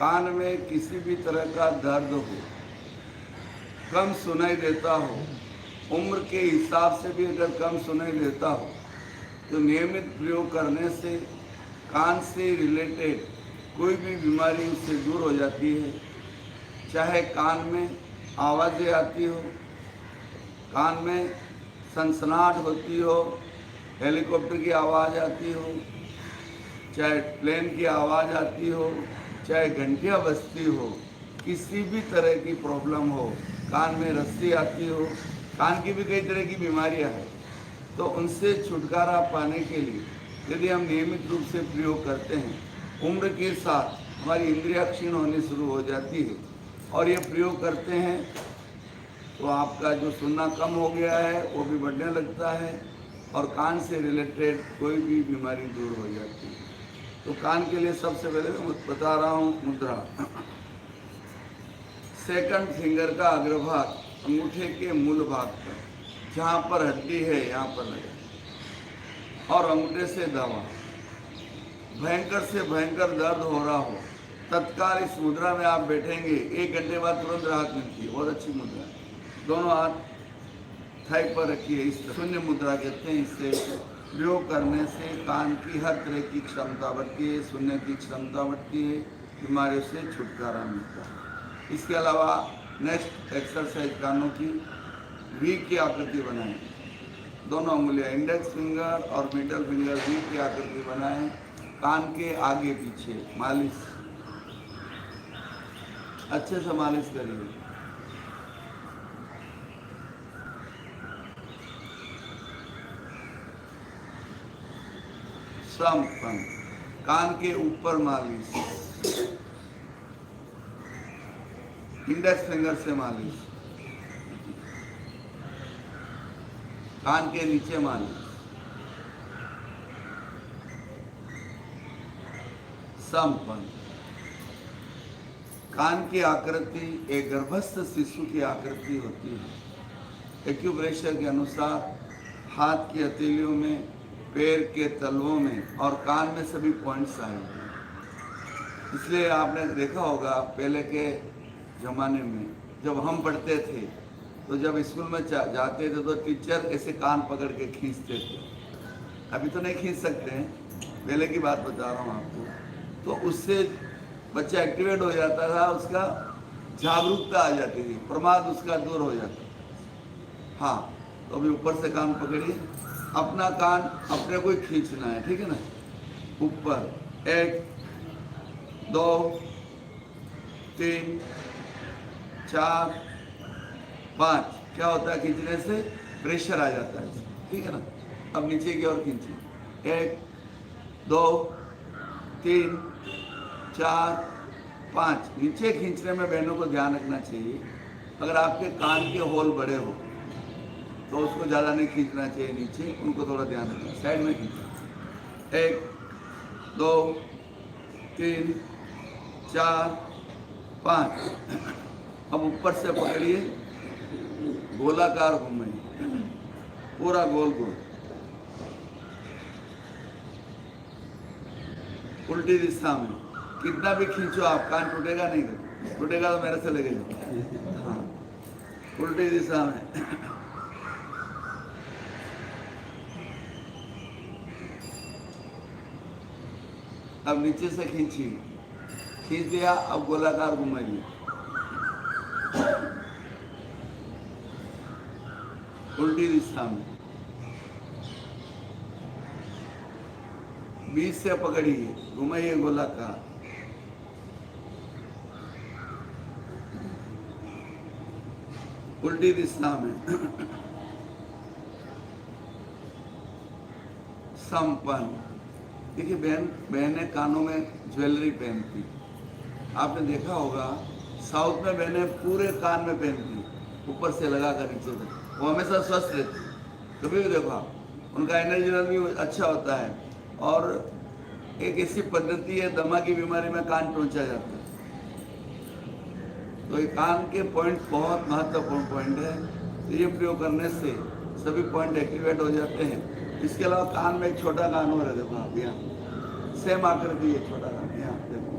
कान में किसी भी तरह का दर्द हो, कम सुनाई देता हो, उम्र के हिसाब से भी अगर कम सुनाई देता हो तो नियमित प्रयोग करने से कान से रिलेटेड कोई भी बीमारी उससे दूर हो जाती है। चाहे कान में आवाज़ें आती हो, कान में सनसनाहट होती हो, हेलीकॉप्टर की आवाज़ आती हो, चाहे प्लेन की आवाज़ आती हो, चाहे घंटियाँ बजती हो, किसी भी तरह की प्रॉब्लम हो, कान में रस्सी आती हो, कान की भी कई तरह की बीमारियां हैं, तो उनसे छुटकारा पाने के लिए यदि हम नियमित रूप से प्रयोग करते हैं, उम्र के साथ हमारी इंद्रियां क्षीण होनी शुरू हो जाती है और ये प्रयोग करते हैं तो आपका जो सुनना कम हो गया है वो भी बढ़ने लगता है और कान से रिलेटेड कोई भी बीमारी दूर हो जाती है। तो कान के लिए सबसे पहले मैं बता रहा हूँ मुद्रा। सेकंड फिंगर का अग्रभाग अंगूठे के मूल भाग पर, जहाँ पर हड्डी है यहाँ पर लगे और अंगूठे से दबा। भयंकर से भयंकर दर्द हो रहा हो, तत्काल इस मुद्रा में आप बैठेंगे, 1 घंटे बाद तुरंत राहत मिलती है। बहुत अच्छी मुद्रा है। दोनों हाथ थाई पर रखिए, इस शून्य मुद्रा कहते हैं। इससे प्रयोग करने से कान की हर तरह की क्षमता बढ़ती है, सुनने की क्षमता बढ़ती है, बीमारियों से छुटकारा मिलता है। इसके अलावा नेक्स्ट एक्सरसाइज, कानों की वी की आकृति बनाएं। दोनों उंगलियां इंडेक्स फिंगर और मिडल फिंगर वी की आकृति बनाएं, कान के आगे पीछे मालिश, अच्छे से मालिश करिए। संपन्न, कान के ऊपर मालिश, इंडेक्स फिंगर से मालिश, कान के नीचे मालिश, संपन्न। कान की आकृति एक गर्भस्थ शिशु की आकृति होती है। एक्यूप्रेशर के अनुसार हाथ की हथेलियों में, पैर के तलवों में और कान में सभी पॉइंट्स आए हैं। इसलिए आपने देखा होगा पहले के ज़माने में जब हम पढ़ते थे तो जब स्कूल में जाते थे तो टीचर ऐसे कान पकड़ के खींचते थे। अभी तो नहीं खींच सकते हैं, पहले की बात बता रहा हूँ आपको। तो उससे बच्चा एक्टिवेट हो जाता था, उसका जागरूकता आ जाती थी, प्रमाद उसका दूर हो जाता। हाँ, तो अभी ऊपर से कान पकड़िए, अपना कान अपने को ही खींचना है, ठीक है ना। ऊपर 1 2 3 4 5। क्या होता है खींचने से? प्रेशर आ जाता है, ठीक है ना। अब नीचे की ओर खींचिए, 1 2 3 4 5। नीचे खींचने में बहनों को ध्यान रखना चाहिए, अगर आपके कान के होल बड़े हो तो उसको ज़्यादा नहीं खींचना चाहिए नीचे, उनको थोड़ा ध्यान रखना, साइड में खींचना। 1 2 3 4 5। अब ऊपर से पकड़िए, गोलाकार घुमाइए, पूरा गोल गोल, उल्टी दिशा में। कितना भी खींचो आप, कान टूटेगा नहीं, टूटेगा तो मेरे से लगे जाओ। हाँ, उल्टी दिशा में। अब नीचे से खींचिए, खींच दिया, अब गोलाकार घुमाइए, उल्टी दिशा में। बीच से पकड़िए, घुमाइए गोलाकार, उल्टी दिशा में। संपन्न। देखिए बहनें कानों में ज्वेलरी पहनती, आपने देखा होगा साउथ में बहनें पूरे कान में पहनती, ऊपर से लगा कर नीचे तक, वो हमेशा स्वस्थ रहती। कभी भी देखो आप, उनका एनर्जी लेवल भी अच्छा होता है। और एक ऐसी पद्धति है, दमा की बीमारी में कान टोंचा जाता है। तो ये कान के पॉइंट बहुत महत्वपूर्ण पॉइंट है, तो ये प्रयोग करने से सभी पॉइंट एक्टिवेट हो जाते हैं। इसके अलावा कान में एक छोटा कान और है, देखो आप यहाँ सेम आकृति है, छोटा कान यहाँ देखो,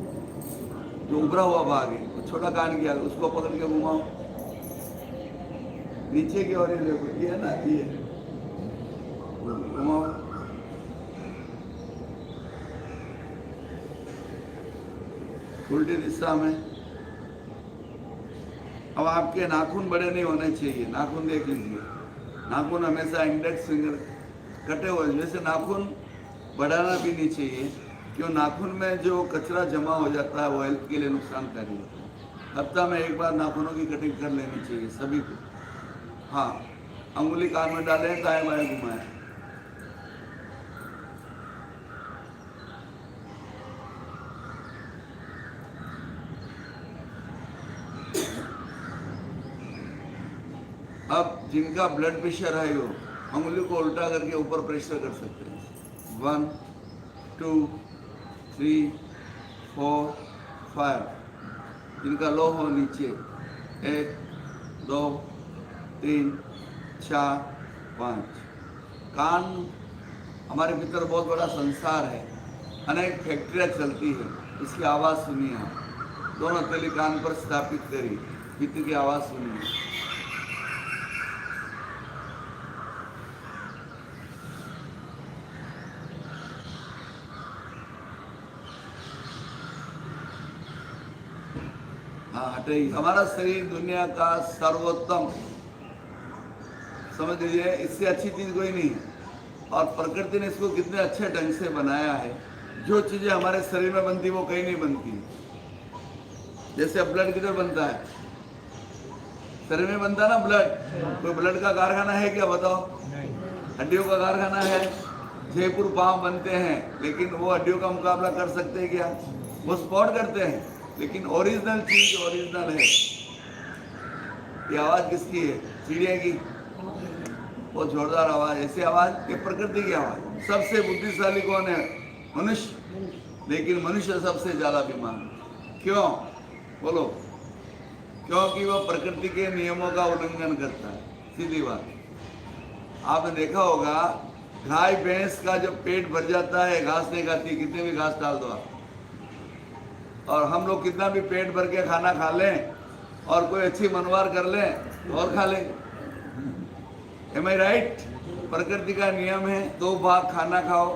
जो उभरा हुआ भाग है, वो छोटा कान किया, उसको पकड़ के घुमाओ नीचे की ओर, देखो ये है ना, ये घुमाओ, उल्टी दिशा में। अब आपके नाखून बड़े नहीं होने चाहिए, नाखून देख लीजिए, नाखून हमेशा इंडेक्स फिंगर कटे हुए, जैसे नाखून बढ़ाना भी नहीं चाहिए, क्यों नाखून में जो कचरा जमा हो जाता है वो हेल्थ के लिए नुकसानकारी होता है। हफ्ता में एक बार नाखूनों की कटिंग कर लेनी चाहिए सभी को। हाँ, अंगुली कान में डालें, दाएं बाएं घुमाएं। अब जिनका ब्लड प्रेशर है वो अंगुली को उल्टा करके ऊपर प्रेशर कर सकते हैं। 1 2 3 4 5। जिनका लो हो नीचे 1 2 3 4 5। कान हमारे भीतर बहुत बड़ा संसार है, अनेक फैक्ट्रियाँ चलती है, इसकी आवाज़ सुनिए आप। दोनों हथेली कान पर स्थापित करिए, भीतर की आवाज़ सुनिए। हाँ, हटे। हमारा शरीर दुनिया का सर्वोत्तम, समझ लीजिए, इससे अच्छी चीज़ कोई नहीं है। और प्रकृति ने इसको कितने अच्छे ढंग से बनाया है, जो चीज़ें हमारे शरीर में बनती वो कहीं नहीं बनती। जैसे अब ब्लड किधर बनता है, शरीर में बनता है ना ब्लड। कोई ब्लड का कारखाना है क्या, बताओ? हड्डियों का कारखाना है, जयपुर पाँव बनते हैं, लेकिन वो हड्डियों का मुकाबला कर सकते हैं क्या? वो स्पॉट करते हैं, लेकिन ओरिजिनल चीज ओरिजिनल है। ये आवाज किसकी है? चिड़िया की, वो जोरदार आवाज, ऐसी आवाज, ये प्रकृति की आवाज। सबसे बुद्धिशाली कौन है? मनुष्य। लेकिन मनुष्य सबसे ज्यादा बीमार। क्यों? बोलो। क्योंकि वह प्रकृति के नियमों का उल्लंघन करता है, सीधी बात। आपने देखा होगा, गाय भैंस का जब पेट भर जाता है, घास नहीं खाती, कितने भी घास डाल दो आप। और हम लोग कितना भी पेट भर के खाना खा लें और कोई अच्छी मनवार कर लें और खा लें। एम आई राइट? प्रकृति का नियम है, 2 भाग खाना खाओ,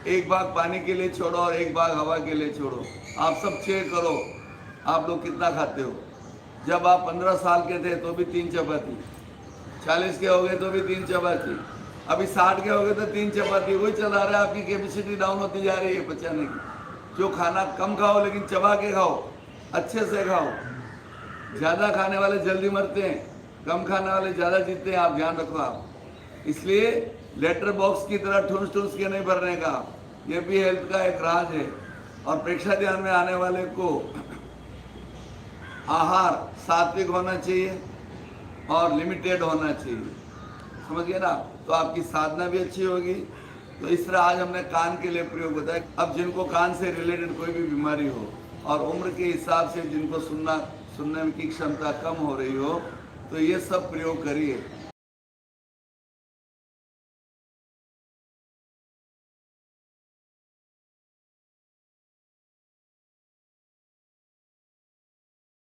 1 भाग पानी के लिए छोड़ो और 1 भाग हवा के लिए छोड़ो। आप सब चेक करो, आप लोग कितना खाते हो। जब आप 15 साल के थे तो भी 3 चपाती, 40 के हो गए तो भी 3 चपाती, अभी 60 के हो गए तो 3 चपाती। वही चला रहा है, आपकी कैपेसिटी डाउन होती जा रही है पचाने की। जो खाना कम खाओ, लेकिन चबा के खाओ, अच्छे से खाओ। ज़्यादा खाने वाले जल्दी मरते हैं, कम खाने वाले ज़्यादा जीते हैं, आप ध्यान रखो आप। इसलिए लेटर बॉक्स की तरह ठूस ठूस के नहीं भरने का, ये भी हेल्थ का एक राज है। और प्रेक्षा ध्यान में आने वाले को आहार सात्विक होना चाहिए और लिमिटेड होना चाहिए, समझ गए ना? तो आपकी साधना भी अच्छी होगी। तो इस तरह आज हमने कान के लिए प्रयोग बताया। अब जिनको कान से रिलेटेड कोई भी बीमारी हो और उम्र के हिसाब से जिनको सुनने की क्षमता कम हो रही हो, तो ये सब प्रयोग करिए।